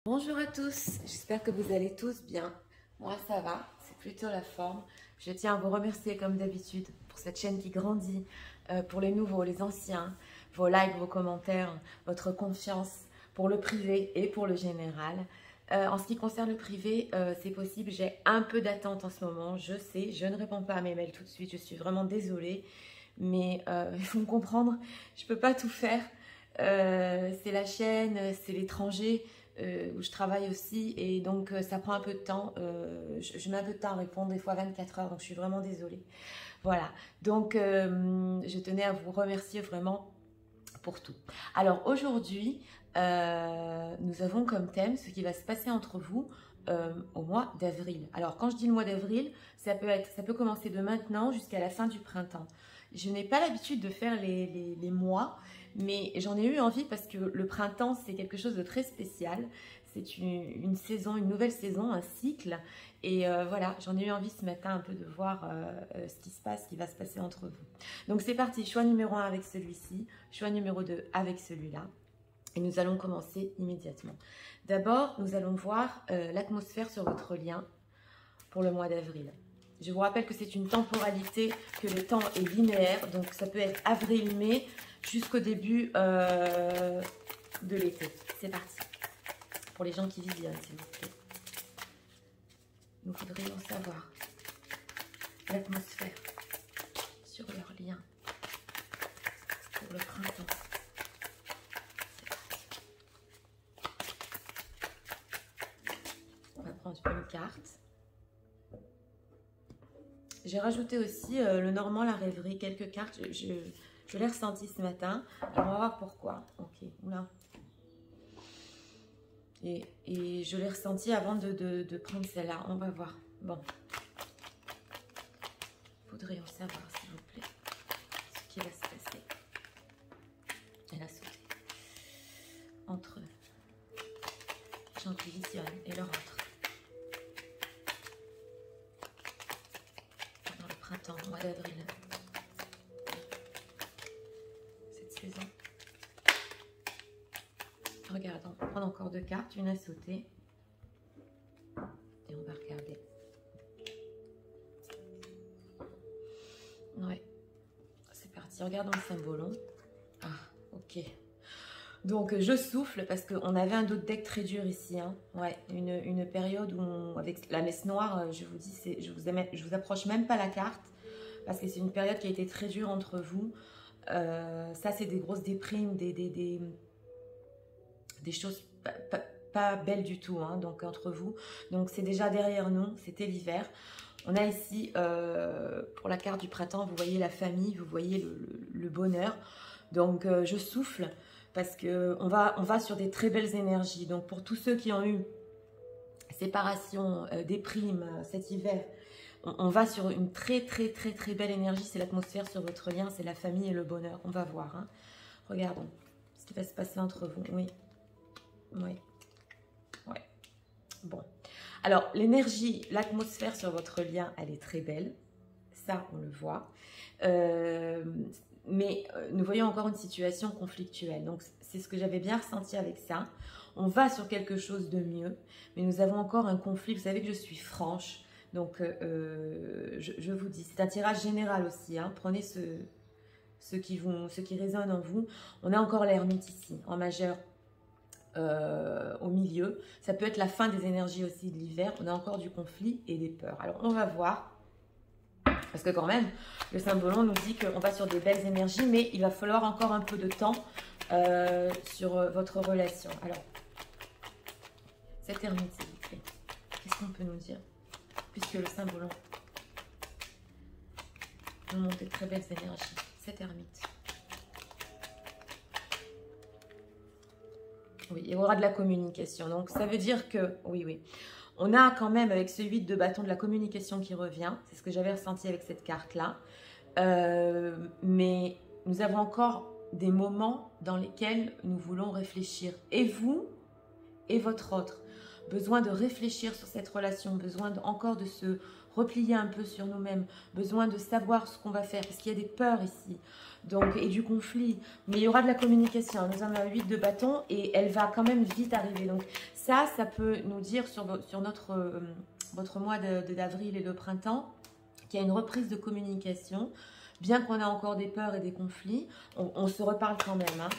Bonjour à tous, j'espère que vous allez tous bien. Moi ça va, c'est plutôt la forme. Je tiens à vous remercier comme d'habitude pour cette chaîne qui grandit, pour les nouveaux, les anciens, vos likes, vos commentaires, votre confiance pour le privé et pour le général. En ce qui concerne le privé, c'est possible, j'ai un peu d'attente en ce moment, je sais, je ne réponds pas à mes mails tout de suite, je suis vraiment désolée, mais il faut me comprendre, je ne peux pas tout faire. C'est la chaîne, c'est l'étranger. Où je travaille aussi et donc ça prend un peu de temps. Je mets un peu de temps à répondre, des fois 24 heures, donc je suis vraiment désolée. Voilà, donc je tenais à vous remercier vraiment pour tout. Alors aujourd'hui, nous avons comme thème ce qui va se passer entre vous au mois d'avril. Alors quand je dis le mois d'avril, ça peut commencer de maintenant jusqu'à la fin du printemps. Je n'ai pas l'habitude de faire les mois, mais j'en ai eu envie parce que le printemps, c'est quelque chose de très spécial. C'est une saison, une nouvelle saison, un cycle. Et voilà, j'en ai eu envie ce matin un peu de voir ce qui se passe, ce qui va se passer entre vous. Donc c'est parti, choix numéro 1 avec celui-ci, choix numéro 2 avec celui-là. Et nous allons commencer immédiatement. D'abord, nous allons voir l'atmosphère sur votre lien pour le mois d'avril. Je vous rappelle que c'est une temporalité, que le temps est linéaire, donc ça peut être avril-mai jusqu'au début de l'été. C'est parti. Pour les gens qui visionnent, s'il vous plaît. Nous voudrions savoir l'atmosphère sur leur lien pour le printemps. On va prendre une carte. J'ai rajouté aussi le Normand, la rêverie, quelques cartes. Je l'ai ressenti ce matin. Alors, on va voir pourquoi. Ok, oula. Et je l'ai ressenti avant de prendre celle-là. On va voir. Bon. Voudrions savoir, s'il vous plaît, ce qui va se passer. Elle a sauté. Entre les gens qui visionnent et leur autre. Pendant le printemps, mois d'avril. Cette saison. Regarde, on va prendre encore deux cartes, une à sauter. Et on va regarder. Ouais, c'est parti. Regardons le symbolon. Ah, ok. Donc, je souffle parce qu'on avait un dos de deck très dur ici. Hein. Ouais, une période où, avec la messe noire, je vous dis, je vous approche même pas la carte parce que c'est une période qui a été très dure entre vous. Ça, c'est des grosses déprimes, des choses pas belles du tout, hein, donc entre vous. Donc c'est déjà derrière nous, c'était l'hiver. On a ici, pour la carte du printemps, vous voyez la famille, vous voyez le bonheur. Donc je souffle parce qu'on va sur des très belles énergies. Donc pour tous ceux qui ont eu séparation, déprime cet hiver, on va sur une très belle énergie. C'est l'atmosphère sur votre lien, c'est la famille et le bonheur. On va voir. Hein. Regardons ce qui va se passer entre vous. Oui. Oui. Ouais. Bon. Alors, l'énergie, l'atmosphère sur votre lien, elle est très belle. Ça, on le voit. Mais nous voyons encore une situation conflictuelle. Donc, c'est ce que j'avais bien ressenti avec ça. On va sur quelque chose de mieux, mais nous avons encore un conflit. Vous savez que je suis franche. Donc, je vous dis, c'est un tirage général aussi. Hein. Prenez ce qui résonne en vous. On a encore l'ermite ici, en majeur. Au milieu, ça peut être la fin des énergies aussi de l'hiver, on a encore du conflit et des peurs. Alors on va voir, parce que quand même le symbolon nous dit qu'on va sur des belles énergies, mais il va falloir encore un peu de temps sur votre relation. Alors cette ermite, s'il vous plaît, qu'est-ce qu'on peut nous dire, puisque le symbolon nous montre de très belles énergies. Cette ermite. Oui, il y aura de la communication. Donc, ça veut dire que, oui, on a quand même avec ce 8 de bâton de la communication qui revient. C'est ce que j'avais ressenti avec cette carte-là. Mais nous avons encore des moments dans lesquels nous voulons réfléchir. Et vous, et votre autre. Besoin de réfléchir sur cette relation, besoin encore de se replier un peu sur nous-mêmes, besoin de savoir ce qu'on va faire, parce qu'il y a des peurs ici, donc, et du conflit. Mais il y aura de la communication. Nous avons la 8 de bâton et elle va quand même vite arriver. Donc ça peut nous dire sur votre mois d'avril et de printemps qu'il y a une reprise de communication. Bien qu'on ait encore des peurs et des conflits, on se reparle quand même. Hein.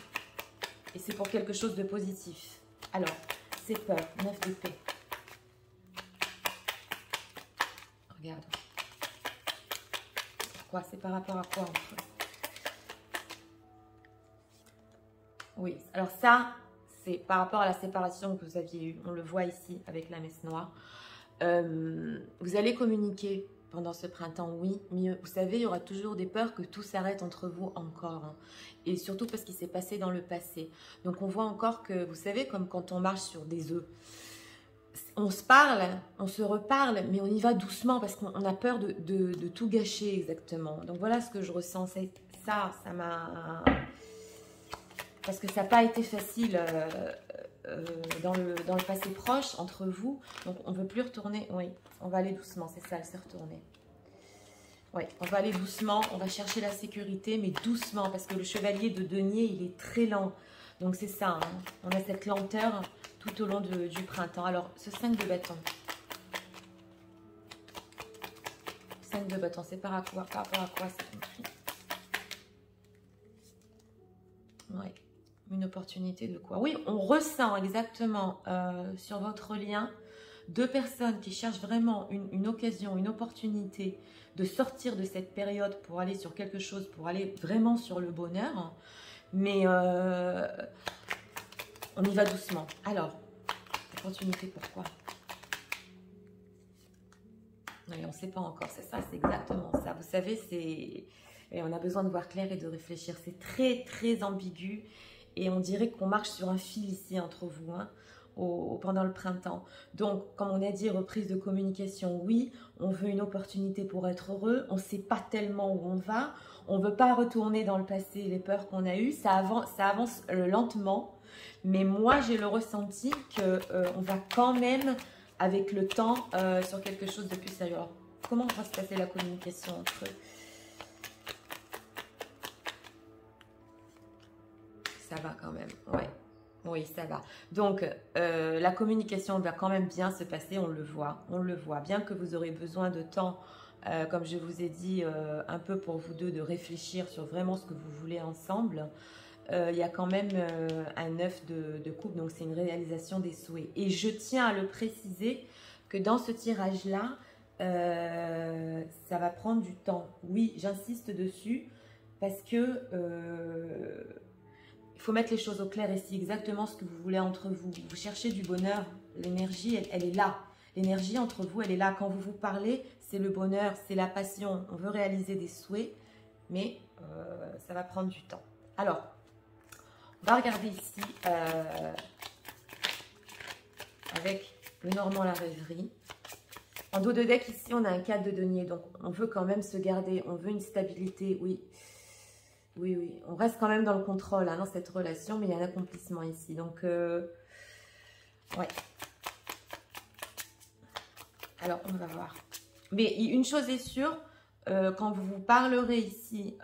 Et c'est pour quelque chose de positif. Alors, ces peurs, 9 d'épée. Regarde. Pourquoi? C'est par rapport à quoi entre eux? Oui, alors ça, c'est par rapport à la séparation que vous aviez eue. On le voit ici avec la messe noire. Vous allez communiquer pendant ce printemps, oui, mieux. Vous savez, il y aura toujours des peurs que tout s'arrête entre vous encore. Hein. Et surtout parce qu'il s'est passé dans le passé. Donc on voit encore que, vous savez, comme quand on marche sur des œufs. On se parle, on se reparle, mais on y va doucement parce qu'on a peur de tout gâcher exactement. Donc voilà ce que je ressens. Ça m'a... Parce que ça n'a pas été facile dans le passé proche entre vous. Donc on ne veut plus retourner. Oui, on va aller doucement, c'est ça, elle s'est retournée. Oui, on va aller doucement, on va chercher la sécurité, mais doucement, parce que le chevalier de denier, il est très lent. Donc c'est ça, hein. On a cette lenteur tout au long du printemps. Alors, ce 5 de bâton. 5 de bâton, c'est par rapport à quoi c'est compris? Oui, une opportunité de quoi? Oui, on ressent exactement sur votre lien deux personnes qui cherchent vraiment une occasion, une opportunité de sortir de cette période pour aller sur quelque chose, pour aller vraiment sur le bonheur. Mais on y va doucement. Alors, opportunité, pourquoi? Oui, on ne sait pas encore, c'est ça, c'est exactement ça. Vous savez, on a besoin de voir clair et de réfléchir. C'est très, très ambigu et on dirait qu'on marche sur un fil ici entre vous, hein, pendant le printemps. Donc, comme on a dit, reprise de communication, oui, on veut une opportunité pour être heureux. On ne sait pas tellement où on va. On ne veut pas retourner dans le passé, les peurs qu'on a eues. Ça avance lentement. Mais moi, j'ai le ressenti qu'on va quand même, avec le temps, sur quelque chose de plus sérieux. Alors, comment va se passer la communication entre eux? Ça va quand même, ouais. Oui, ça va. Donc, la communication va quand même bien se passer, on le voit. Bien que vous aurez besoin de temps, comme je vous ai dit, un peu pour vous deux, de réfléchir sur vraiment ce que vous voulez ensemble. Il y a quand même un 9 de coupe, donc c'est une réalisation des souhaits. Et je tiens à le préciser que dans ce tirage-là, ça va prendre du temps. Oui, j'insiste dessus parce que il faut mettre les choses au clair ici, exactement ce que vous voulez entre vous. Vous cherchez du bonheur, l'énergie, elle est là. L'énergie entre vous, elle est là. Quand vous vous parlez, c'est le bonheur, c'est la passion. On veut réaliser des souhaits, mais ça va prendre du temps. Alors, on va regarder ici avec le Normand la rêverie. En dos de deck, ici, on a un 4 de denier. Donc, on veut quand même se garder. On veut une stabilité, oui. Oui, oui. On reste quand même dans le contrôle hein, dans cette relation, mais il y a un accomplissement ici. Donc, ouais. Alors, on va voir. Mais une chose est sûre, quand vous vous parlerez ici,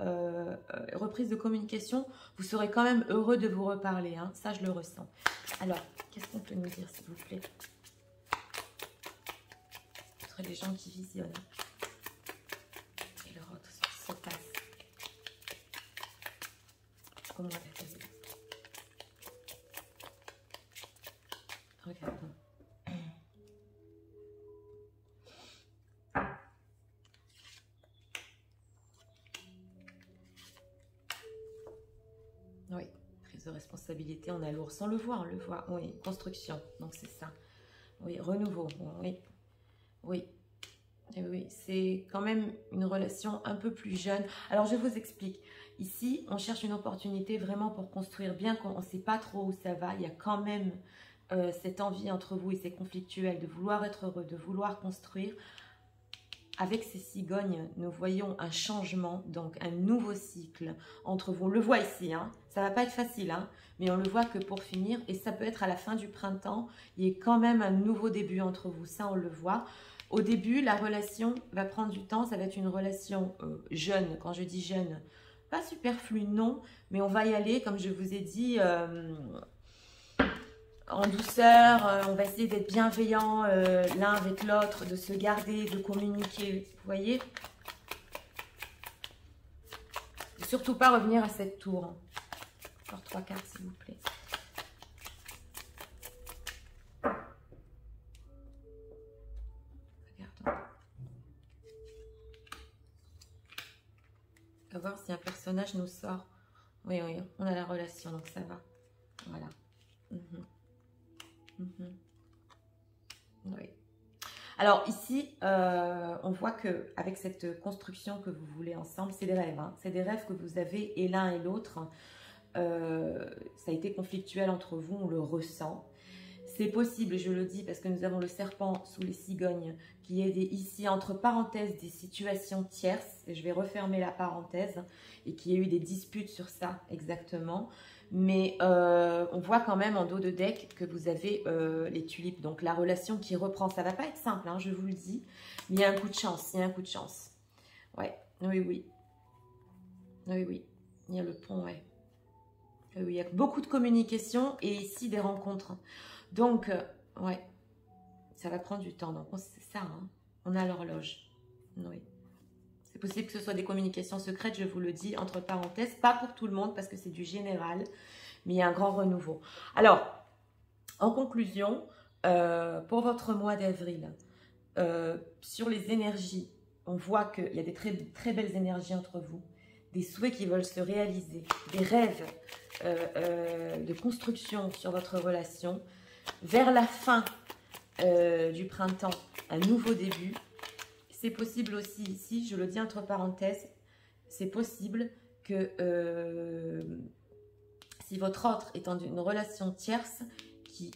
reprise de communication, vous serez quand même heureux de vous reparler. Hein. Ça, je le ressens. Alors, qu'est-ce qu'on peut nous dire, s'il vous plaît? Entre les gens qui visionnent. Et leur autre se passe. Comment on va faire? Regardons. Oui, prise de responsabilité, on a lourd. Sans le voir, on le voit. Oui, construction, donc c'est ça. Oui, renouveau, oui. Oui, et oui, c'est quand même une relation un peu plus jeune. Alors, je vous explique. Ici, on cherche une opportunité vraiment pour construire, bien qu'on ne sait pas trop où ça va. Il y a quand même cette envie entre vous et c'est conflictuel de vouloir être heureux, de vouloir construire. avec ces cigognes, nous voyons un changement, donc un nouveau cycle entre vous. On le voit ici, hein, ça ne va pas être facile, hein, mais on le voit que pour finir, et ça peut être à la fin du printemps, il y a quand même un nouveau début entre vous, ça on le voit. Au début, la relation va prendre du temps, ça va être une relation jeune. Quand je dis jeune, pas superflue, non, mais on va y aller, comme je vous ai dit, en douceur, on va essayer d'être bienveillant l'un avec l'autre, de se garder, de communiquer, vous voyez. Et surtout pas revenir à cette tour. Encore 3 cartes, s'il vous plaît. Regardons. On va voir si un personnage nous sort. Oui, oui, on a la relation, donc ça va. Voilà. Oui. Alors ici, on voit que avec cette construction que vous voulez ensemble, c'est des rêves. Hein, c'est des rêves que vous avez et l'un et l'autre. Ça a été conflictuel entre vous, on le ressent. C'est possible, je le dis, parce que nous avons le serpent sous les cigognes, qui est ici, entre parenthèses, des situations tierces. Et je vais refermer la parenthèse, et qu'il y a eu des disputes sur ça, exactement. Mais on voit quand même en dos de deck que vous avez les tulipes. Donc la relation qui reprend, ça va pas être simple, hein, je vous le dis. Mais il y a un coup de chance, il y a un coup de chance. Ouais, oui, oui. Oui, oui. Il y a le pont, ouais. Oui, il y a beaucoup de communication et ici des rencontres. Donc, ouais, ça va prendre du temps. Donc, c'est ça, hein. On a l'horloge. Oui. C'est possible que ce soit des communications secrètes, je vous le dis, entre parenthèses. Pas pour tout le monde parce que c'est du général, mais il y a un grand renouveau. Alors, en conclusion, pour votre mois d'avril, sur les énergies, on voit qu'il y a des très, très belles énergies entre vous. Des souhaits qui veulent se réaliser, des rêves de construction sur votre relation. Vers la fin du printemps, un nouveau début. C'est possible aussi ici, je le dis entre parenthèses, c'est possible que si votre autre est dans une relation tierce,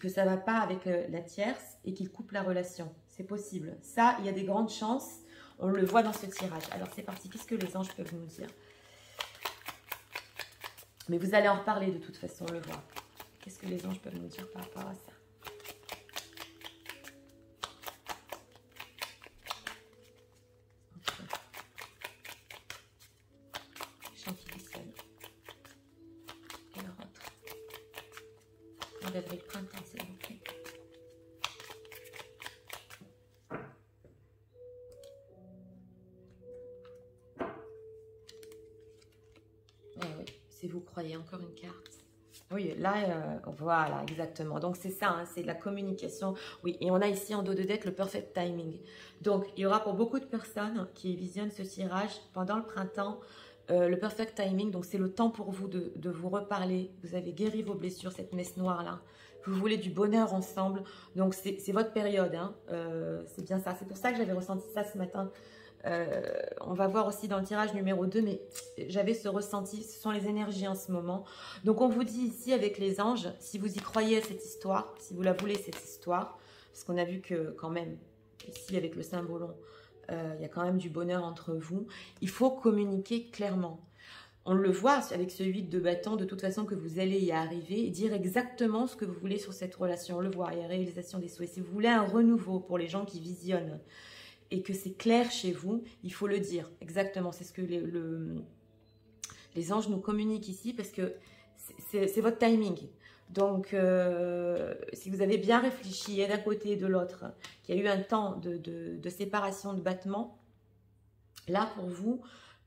que ça ne va pas avec la tierce et qu'il coupe la relation. C'est possible. Ça, il y a des grandes chances. On le voit dans ce tirage. Alors, c'est parti. Qu'est-ce que les anges peuvent nous dire? Mais vous allez en reparler de toute façon, on le voit. Qu'est-ce que les anges peuvent nous dire par rapport à ça? D'avril, printemps, s'il vous plaît. Eh oui, si vous croyez, encore une carte. Oui, là, voilà, exactement. Donc, c'est ça, hein, c'est la communication. Oui, et on a ici en dos de deck le perfect timing. Donc, il y aura pour beaucoup de personnes qui visionnent ce tirage pendant le printemps, le perfect timing. Donc, c'est le temps pour vous de vous reparler. Vous avez guéri vos blessures, cette messe noire-là. Vous voulez du bonheur ensemble. Donc, c'est votre période. Hein. C'est bien ça. C'est pour ça que j'avais ressenti ça ce matin. On va voir aussi dans le tirage numéro 2, mais j'avais ce ressenti, ce sont les énergies en ce moment. Donc on vous dit ici avec les anges, si vous y croyez à cette histoire, si vous la voulez cette histoire, parce qu'on a vu que quand même, ici avec le symbolon, il y a quand même du bonheur entre vous, il faut communiquer clairement. On le voit avec ce 8 de bâton, de toute façon que vous allez y arriver et dire exactement ce que vous voulez sur cette relation. On le voit, il y a réalisation des souhaits. Si vous voulez un renouveau pour les gens qui visionnent, et que c'est clair chez vous, il faut le dire. Exactement, c'est ce que les anges nous communiquent ici parce que c'est votre timing. Donc, si vous avez bien réfléchi d'un côté et de l'autre, qu'il y a eu un temps de séparation, de battement, là pour vous,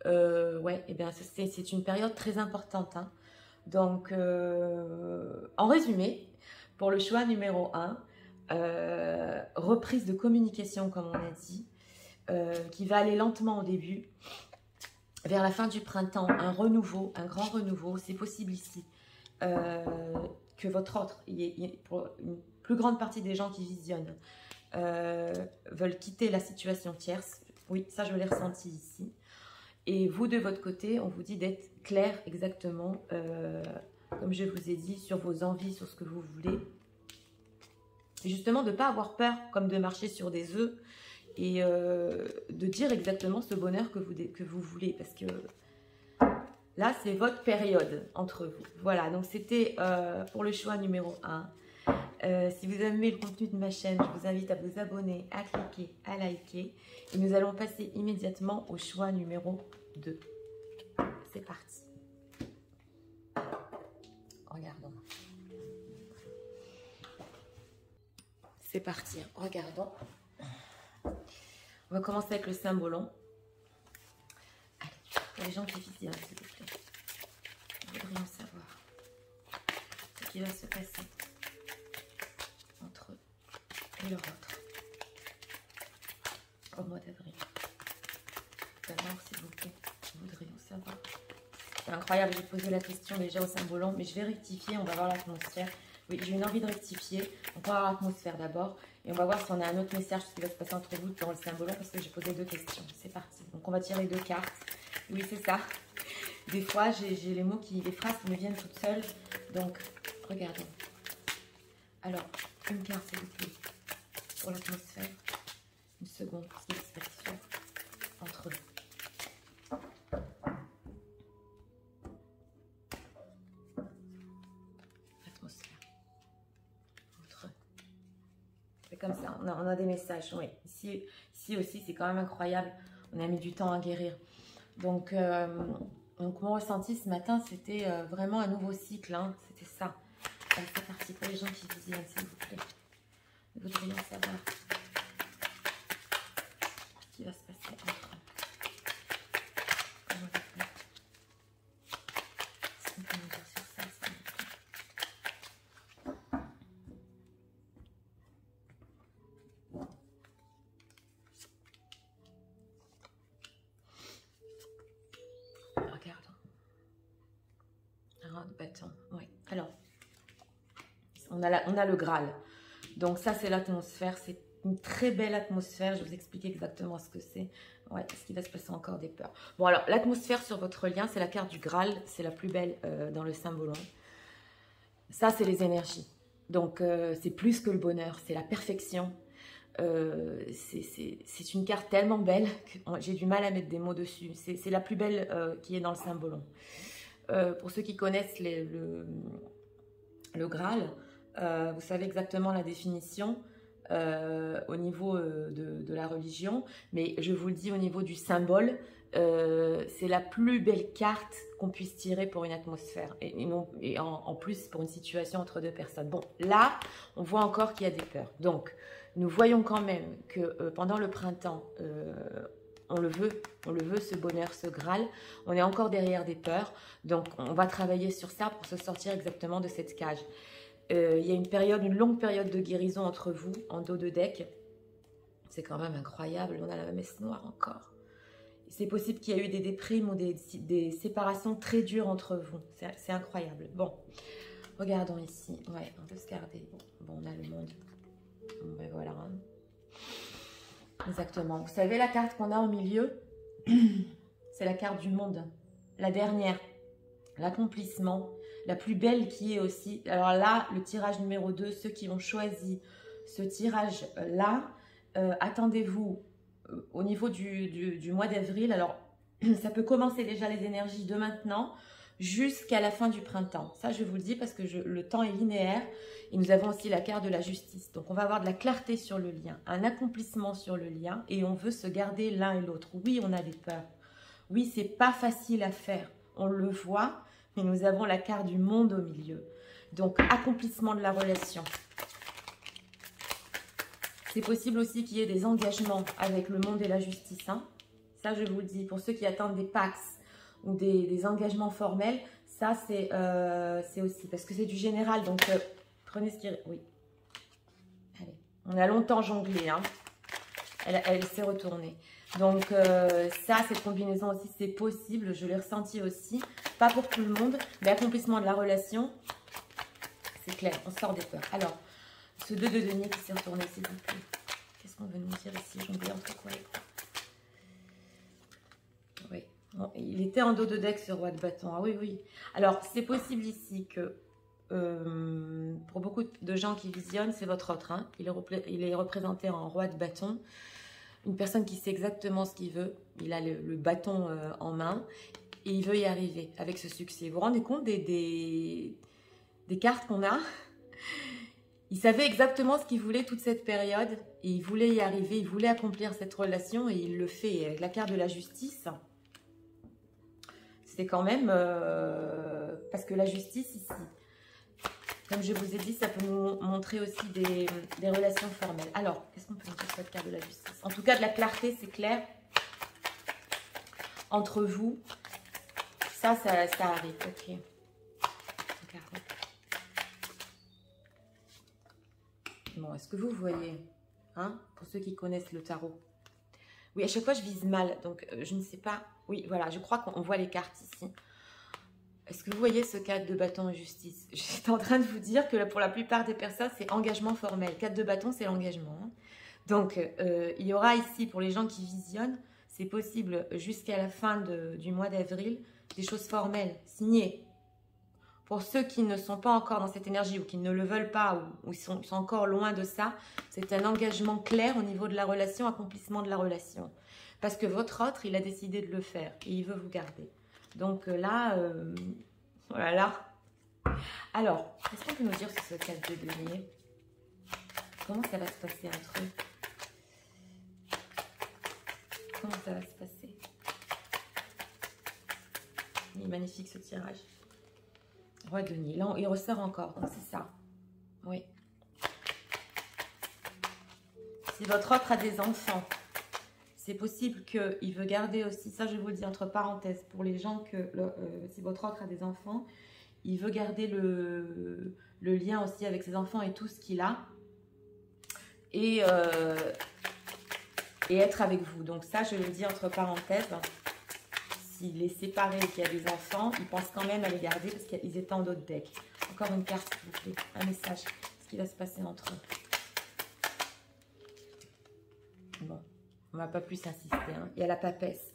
ouais, eh bien, c'est une période très importante. Hein. Donc, en résumé, pour le choix numéro 1, reprise de communication comme on a dit, qui va aller lentement au début, vers la fin du printemps, un renouveau, un grand renouveau, c'est possible ici, que votre autre, pour une plus grande partie des gens qui visionnent, veulent quitter la situation tierce, oui, ça je l'ai ressenti ici, et vous de votre côté, on vous dit d'être clair exactement, comme je vous ai dit, sur vos envies, sur ce que vous voulez. Et justement, de ne pas avoir peur, comme de marcher sur des œufs, et de dire exactement ce bonheur que vous voulez. Parce que là, c'est votre période entre vous. Voilà, donc c'était pour le choix numéro 1. Si vous aimez le contenu de ma chaîne, je vous invite à vous abonner, à cliquer, à liker. Et nous allons passer immédiatement au choix numéro 2. C'est parti. Regardons. C'est parti, regardons. On va commencer avec le cymbolon. Allez, pour les gens qui visionnent, s'il vous plaît. Vous voudriez en savoir ce qui va se passer entre eux et leur autre au mois d'avril. D'abord, s'il vous plaît, je voudrais en savoir. C'est incroyable, j'ai posé la question déjà au cymbolon, mais je vais rectifier, on va voir l'atmosphère. Oui, j'ai une envie de rectifier. Donc, on va voir l'atmosphère d'abord. Et on va voir si on a un autre message qui va se passer entre vous dans le cymbolon, parce que j'ai posé 2 questions. C'est parti. Donc, on va tirer 2 cartes. Oui, c'est ça. Des fois, j'ai les mots les phrases qui me viennent toutes seules. Donc, regardons. Alors, une carte, s'il vous plaît, pour l'atmosphère. Une seconde, ce qui va se passer entre eux. Comme ça, on a des messages, oui. Ici aussi, c'est quand même incroyable. On a mis du temps à guérir. Donc mon ressenti ce matin, c'était vraiment un nouveau cycle. Hein. C'était ça. Allez, c'est parti pour les gens qui visionnent, s'il vous plaît. Vous devriez en savoir ce qui va se passer entre eux. Comment vous faites? Qu'est-ce qu'on peut nous dire sur ça, s'il vous plaît? Bâton, oui. Alors, on a le Graal. Donc ça, c'est l'atmosphère. C'est une très belle atmosphère. Je vais vous expliquer exactement ce que c'est. Ouais, ce qui va se passer encore des peurs. Bon, alors, l'atmosphère sur votre lien, c'est la carte du Graal. C'est la plus belle dans le symbolon. Ça, c'est les énergies. Donc, c'est plus que le bonheur. C'est la perfection. C'est une carte tellement belle que j'ai du mal à mettre des mots dessus. C'est la plus belle qui est dans le symbolon. Pour ceux qui connaissent le Graal, vous savez exactement la définition au niveau de la religion, mais je vous le dis au niveau du symbole, c'est la plus belle carte qu'on puisse tirer pour une atmosphère et en plus pour une situation entre 2 personnes. Bon, là, on voit encore qu'il y a des peurs. Donc, nous voyons quand même que pendant le printemps, on le veut ce bonheur, ce Graal. On est encore derrière des peurs, donc on va travailler sur ça pour se sortir exactement de cette cage. Il y a une longue période de guérison entre vous, en dos de deck. C'est quand même incroyable, on a la messe noire encore. C'est possible qu'il y ait eu des déprimes ou des séparations très dures entre vous. C'est incroyable. Bon, regardons ici. Ouais, on peut se garder. Bon, on a le monde. Bon, ben voilà. Exactement. Vous savez la carte qu'on a au milieu? C'est la carte du monde. La dernière. L'accomplissement. La plus belle qui est aussi. Alors là, le tirage numéro 2, ceux qui ont choisi ce tirage-là, attendez-vous au niveau du mois d'avril. Alors, ça peut commencer déjà les énergies de maintenant jusqu'à la fin du printemps. Ça, je vous le dis parce que le temps est linéaire. Et nous avons aussi la carte de la justice. Donc, on va avoir de la clarté sur le lien, un accomplissement sur le lien. Et on veut se garder l'un et l'autre. Oui, on a des peurs. Oui, c'est pas facile à faire. On le voit, mais nous avons la carte du monde au milieu. Donc, accomplissement de la relation. C'est possible aussi qu'il y ait des engagements avec le monde et la justice. Hein. Ça, je vous le dis. Pour ceux qui attendent des pax ou des engagements formels, ça, c'est aussi. Parce que c'est du général. Donc, prenez ce qui... Oui. Allez. On a longtemps jonglé. Hein. Elle s'est retournée. Donc, ça, cette combinaison aussi, c'est possible. Je l'ai ressenti aussi. Pas pour tout le monde. Mais accomplissement de la relation, c'est clair. On sort des peurs. Alors, ce 2 de denier qui s'est retourné, s'il vous plaît. Qu'est-ce qu'on veut nous dire ici? Jongler entre quoi et quoi? Oui. Bon, il était en dos de deck, ce roi de bâton. Ah oui, oui. Alors, c'est possible ici que, pour beaucoup de gens qui visionnent, c'est votre autre. Hein. Il est représenté en roi de bâton. une personne qui sait exactement ce qu'il veut. Il a le bâton en main et il veut y arriver avec ce succès. Vous vous rendez compte des cartes qu'on a? Il savait exactement ce qu'il voulait toute cette période et il voulait y arriver, il voulait accomplir cette relation et il le fait. Avec la carte de la justice, c'est quand même... parce que la justice ici, comme je vous ai dit, ça peut nous montrer aussi des relations formelles. Alors, qu'est-ce qu'on peut dire sur cette carte de la justice? En tout cas, de la clarté, c'est clair. Entre vous, ça arrive. Ok. Bon, est-ce que vous voyez, hein, pour ceux qui connaissent le tarot? Oui, à chaque fois, je vise mal, donc je ne sais pas. Oui, voilà, je crois qu'on voit les cartes ici. Est-ce que vous voyez ce 4 de bâton en justice? J'étais en train de vous dire que pour la plupart des personnes, c'est engagement formel. 4 de bâton, c'est l'engagement. Hein. Donc, il y aura ici, pour les gens qui visionnent, c'est possible jusqu'à la fin du mois d'avril, des choses formelles, signées. Pour ceux qui ne sont pas encore dans cette énergie ou qui ne le veulent pas ou ils sont encore loin de ça, c'est un engagement clair au niveau de la relation, accomplissement de la relation. Parce que votre autre, il a décidé de le faire et il veut vous garder. Donc là, voilà. Alors, qu'est-ce qu'on peut nous dire sur ce 4 de denier? Comment ça va se passer entre eux? Comment ça va se passer? Il est magnifique ce tirage. Roi de denier. Là, il ressort encore, donc c'est ça. Oui. Si votre autre a des enfants, c'est possible qu'il veut garder aussi, ça je vous le dis entre parenthèses, pour les gens que, si votre autre a des enfants, il veut garder le lien aussi avec ses enfants et tout ce qu'il a. Et être avec vous. Donc ça, je le dis entre parenthèses. S'il est séparé et qu'il y a des enfants, il pense quand même à les garder parce qu'ils étaient en d'autres decks. Encore une carte, s'il vous plaît. Un message. Qu'est-ce qui va se passer entre eux? Bon, on ne va pas plus insister. Hein. Il y a la papesse.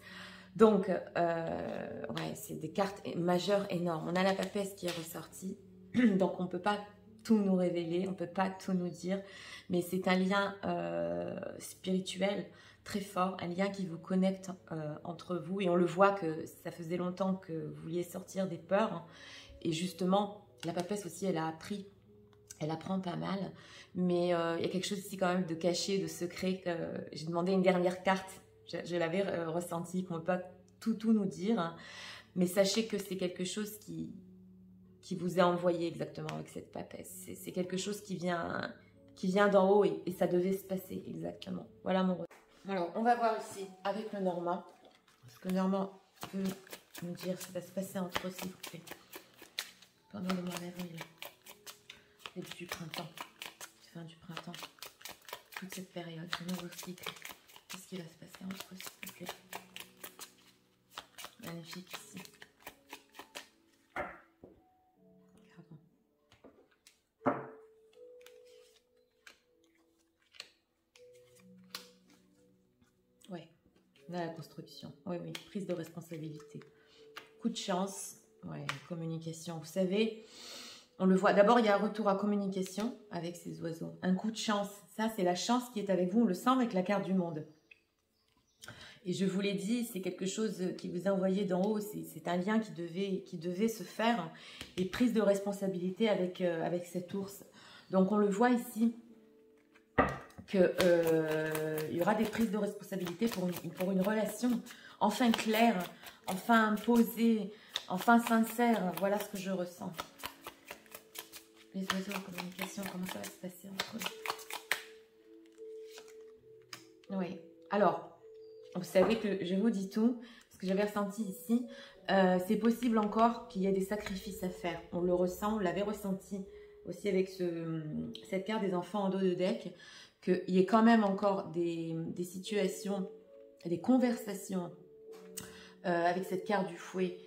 Donc, ouais, c'est des cartes majeures énormes. On a la papesse qui est ressortie. Donc, on ne peut pas tout nous révéler. On ne peut pas tout nous dire. Mais c'est un lien spirituel très fort, un lien qui vous connecte entre vous. Et on le voit que ça faisait longtemps que vous vouliez sortir des peurs. Hein. Et justement, la papesse aussi, elle a appris. Elle apprend pas mal. Mais il y a quelque chose ici quand même de caché, de secret. J'ai demandé une dernière carte. Je l'avais ressenti, qu'on ne peut pas tout nous dire. Hein. Mais sachez que c'est quelque chose qui vous est envoyé exactement avec cette papesse. C'est quelque chose qui vient d'en haut et ça devait se passer exactement. Voilà mon retour. Alors, on va voir ici avec le Normand. Est-ce que le Normand peut nous dire ce qui va se passer entre eux, s'il vous plaît, pendant le mois d'avril, début du printemps, fin du printemps, toute cette période, ce nouveau cycle. Qu'est-ce qui va se passer entre eux, s'il vous plaît? Magnifique ici. Ouais, on a la construction. Oui, oui, prise de responsabilité. Coup de chance. Ouais, communication. Vous savez, on le voit. D'abord, il y a un retour à communication avec ces oiseaux. Un coup de chance. Ça, c'est la chance qui est avec vous. On le sent avec la carte du monde. Et je vous l'ai dit, c'est quelque chose qui vous est envoyé d'en haut. C'est un lien qui devait se faire. Et prise de responsabilité avec cet ours. Donc, on le voit ici. qu'il y aura des prises de responsabilité pour une relation enfin claire, enfin posée, enfin sincère. Voilà ce que je ressens. Les oiseaux en communication, comment ça va se passer entre eux? Oui. Alors, vous savez que je vous dis tout, ce que j'avais ressenti ici. C'est possible encore qu'il y ait des sacrifices à faire. On le ressent, on l'avait ressenti aussi avec cette carte des enfants en dos de deck. Qu'il y ait quand même encore des situations, des conversations avec cette carte du fouet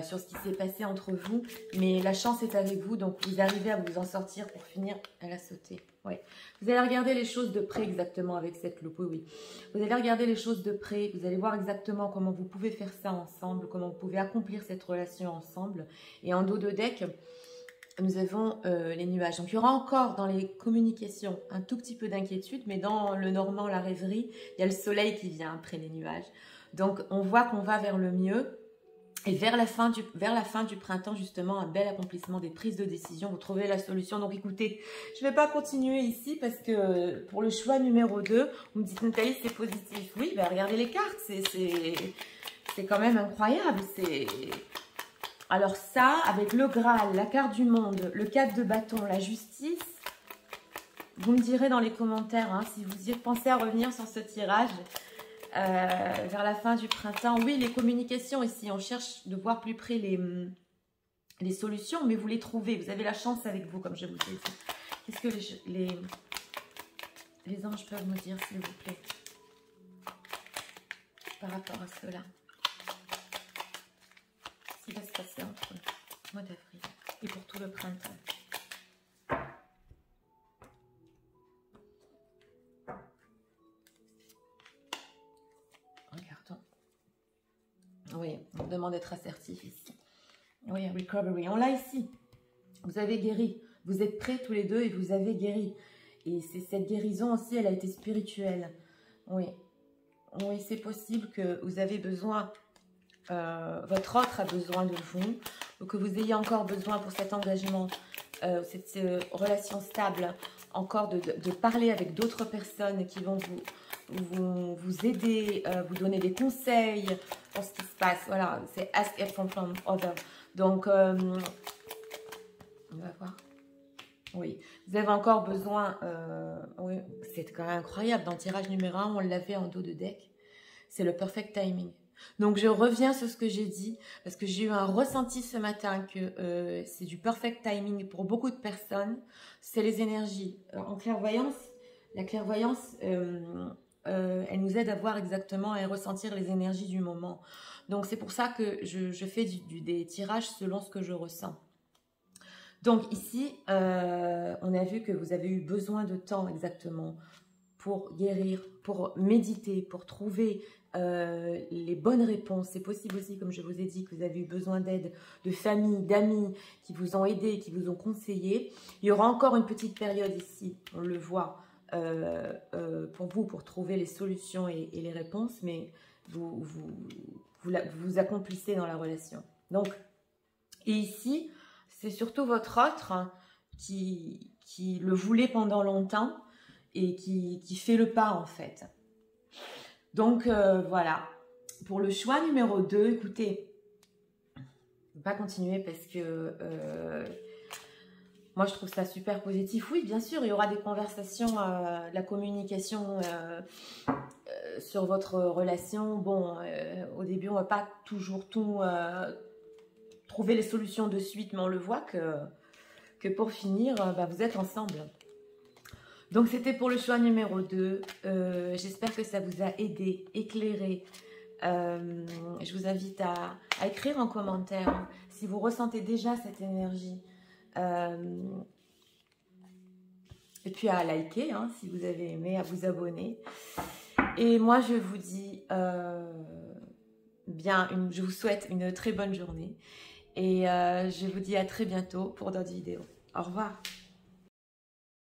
sur ce qui s'est passé entre vous. Mais la chance est avec vous, donc vous arrivez à vous en sortir pour finir à la sauter. Ouais. Vous allez regarder les choses de près exactement avec cette loupe, oui. Vous allez regarder les choses de près, vous allez voir exactement comment vous pouvez faire ça ensemble, comment vous pouvez accomplir cette relation ensemble. Et en dos de deck, nous avons les nuages. Donc, il y aura encore dans les communications un tout petit peu d'inquiétude, mais dans le normand, la rêverie, il y a le soleil qui vient après les nuages. Donc, on voit qu'on va vers le mieux. Et vers la fin du printemps, justement, un bel accomplissement des prises de décision. Vous trouvez la solution. Donc, écoutez, je ne vais pas continuer ici parce que pour le choix numéro 2, vous me dites, Nathalie, c'est positif. Oui, ben, regardez les cartes. C'est quand même incroyable. Alors ça, avec le Graal, la carte du monde, le 4 de bâton, la justice, vous me direz dans les commentaires hein, si vous y pensez à revenir sur ce tirage. Vers la fin du printemps. Oui, les communications ici, on cherche de voir plus près les solutions, mais vous les trouvez. Vous avez la chance avec vous, comme je vous ai dit. Qu'est-ce que les anges peuvent nous dire, s'il vous plaît, par rapport à cela? Qu'est-ce qui va se passer entre le mois d'avril et pour tout le printemps? Oui, on demande d'être assertif ici. Oui, recovery. On l'a ici. Vous avez guéri. Vous êtes prêts tous les deux et vous avez guéri. Et c'est cette guérison aussi, elle a été spirituelle. Oui. Oui, c'est possible que vous avez besoin, votre autre a besoin de vous, ou que vous ayez encore besoin pour cet engagement, cette relation stable, encore de parler avec d'autres personnes qui vont vous aider, vous donner des conseils pour ce qui se passe. Voilà, c'est ask help from others. Donc, on va voir. Oui, vous avez encore besoin, oui, c'est quand même incroyable. Dans le tirage numéro 1, on l'avait en dos de deck. C'est le perfect timing. Donc, je reviens sur ce que j'ai dit parce que j'ai eu un ressenti ce matin que c'est du perfect timing pour beaucoup de personnes. C'est les énergies. En clairvoyance, la clairvoyance, elle nous aide à voir exactement et à ressentir les énergies du moment. Donc, c'est pour ça que je fais des tirages selon ce que je ressens. Donc, ici, on a vu que vous avez eu besoin de temps exactement pour guérir, pour méditer, pour trouver les bonnes réponses. C'est possible aussi, comme je vous ai dit, que vous avez eu besoin d'aide de famille, d'amis qui vous ont aidé, qui vous ont conseillé. Il y aura encore une petite période ici, on le voit, pour vous, pour trouver les solutions et les réponses, mais vous accomplissez dans la relation. Donc, et ici, c'est surtout votre autre hein, qui le voulait pendant longtemps et qui fait le pas en fait. Donc, voilà. Pour le choix numéro 2, écoutez, je ne vais pas continuer parce que moi, je trouve ça super positif. Oui, bien sûr, il y aura des conversations, de la communication sur votre relation. Bon, au début, on ne va pas toujours tout trouver les solutions de suite, mais on le voit que pour finir, vous êtes ensemble. Donc, c'était pour le choix numéro 2. J'espère que ça vous a aidé, éclairé. Je vous invite à écrire en commentaire hein, si vous ressentez déjà cette énergie. Et puis à liker hein, si vous avez aimé, à vous abonner. Et moi, je vous dis je vous souhaite une très bonne journée. Et je vous dis à très bientôt pour d'autres vidéos. Au revoir.